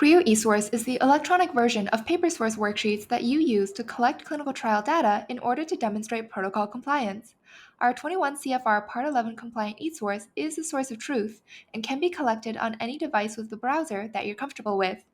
CRIO eSource is the electronic version of paper source worksheets that you use to collect clinical trial data in order to demonstrate protocol compliance. Our 21 CFR Part 11 compliant eSource is the source of truth and can be collected on any device with the browser that you're comfortable with.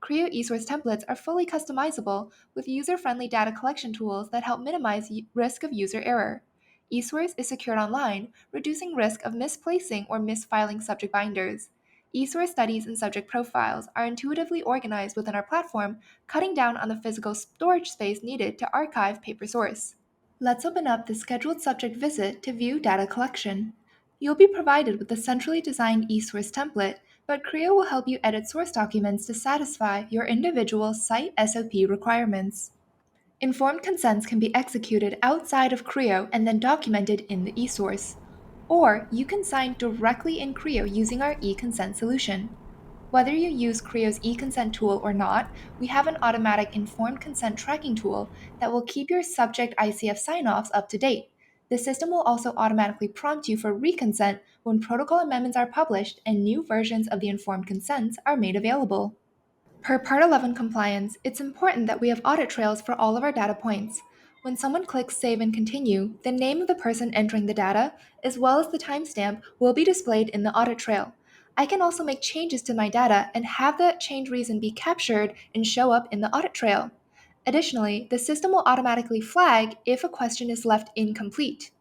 CRIO eSource templates are fully customizable with user-friendly data collection tools that help minimize risk of user error. eSource is secured online, reducing risk of misplacing or misfiling subject binders. eSource studies and subject profiles are intuitively organized within our platform, cutting down on the physical storage space needed to archive paper source. Let's open up the scheduled subject visit to view data collection. You'll be provided with a centrally designed eSource template, but CRIO will help you edit source documents to satisfy your individual site SOP requirements. Informed consents can be executed outside of CRIO and then documented in the eSource. Or you can sign directly in CRIO using our eConsent solution. Whether you use CRIO's eConsent tool or not, we have an automatic informed consent tracking tool that will keep your subject ICF sign-offs up to date. The system will also automatically prompt you for reconsent when protocol amendments are published and new versions of the informed consents are made available. Per Part 11 compliance, it's important that we have audit trails for all of our data points. When someone clicks Save and Continue, the name of the person entering the data, as well as the timestamp, will be displayed in the audit trail. I can also make changes to my data and have that change reason be captured and show up in the audit trail. Additionally, the system will automatically flag if a question is left incomplete.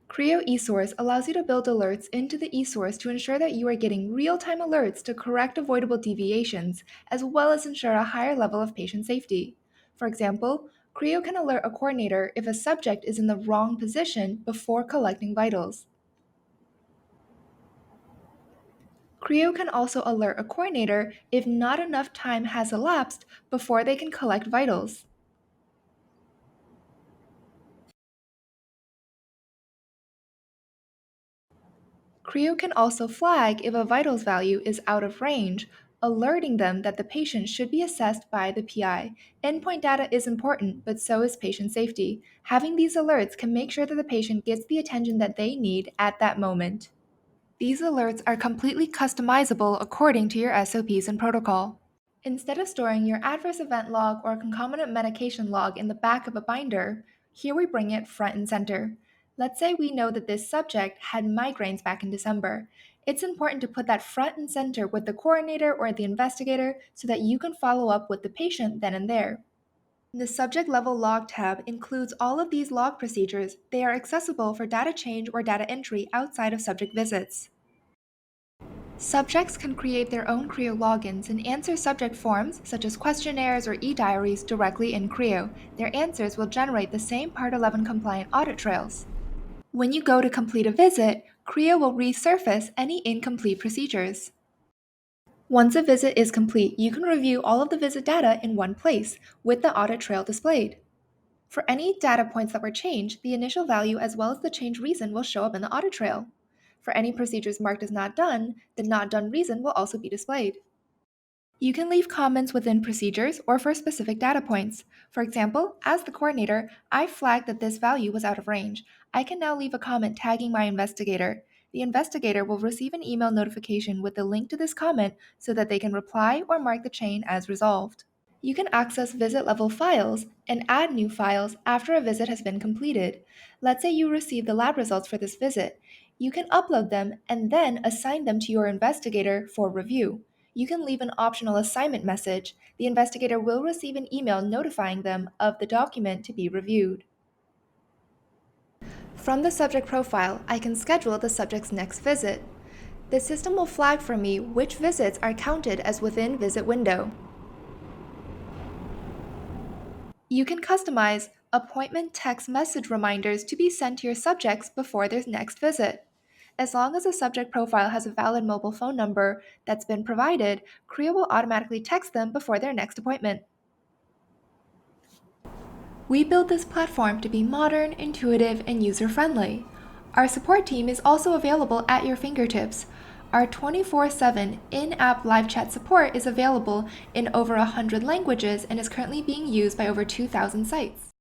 CRIO eSource allows you to build alerts into the eSource to ensure that you are getting real-time alerts to correct avoidable deviations, as well as ensure a higher level of patient safety. For example, CRIO can alert a coordinator if a subject is in the wrong position before collecting vitals. CRIO can also alert a coordinator if not enough time has elapsed before they can collect vitals. CRIO can also flag if a vitals value is out of range, alerting them that the patient should be assessed by the PI. Endpoint data is important, but so is patient safety. Having these alerts can make sure that the patient gets the attention that they need at that moment. These alerts are completely customizable according to your SOPs and protocol. Instead of storing your adverse event log or concomitant medication log in the back of a binder, here we bring it front and center. Let's say we know that this subject had migraines back in December. It's important to put that front and center with the coordinator or the investigator so that you can follow up with the patient then and there. The subject level log tab includes all of these log procedures. They are accessible for data change or data entry outside of subject visits. Subjects can create their own CRIO logins and answer subject forms, such as questionnaires or e-diaries, directly in CRIO. Their answers will generate the same Part 11 compliant audit trails. When you go to complete a visit, CRIO will resurface any incomplete procedures. Once a visit is complete, you can review all of the visit data in one place, with the audit trail displayed. For any data points that were changed, the initial value as well as the change reason will show up in the audit trail. For any procedures marked as not done, the not done reason will also be displayed. You can leave comments within procedures or for specific data points. For example, as the coordinator, I flagged that this value was out of range. I can now leave a comment tagging my investigator. The investigator will receive an email notification with the link to this comment so that they can reply or mark the chain as resolved. You can access visit level files and add new files after a visit has been completed. Let's say you receive the lab results for this visit. You can upload them and then assign them to your investigator for review. You can leave an optional assignment message. The investigator will receive an email notifying them of the document to be reviewed. From the subject profile, I can schedule the subject's next visit. The system will flag for me which visits are counted as within visit window. You can customize appointment text message reminders to be sent to your subjects before their next visit. As long as a subject profile has a valid mobile phone number that's been provided, CRIO will automatically text them before their next appointment. We built this platform to be modern, intuitive, and user-friendly. Our support team is also available at your fingertips. Our 24/7 in-app live chat support is available in over 100 languages and is currently being used by over 2,000 sites.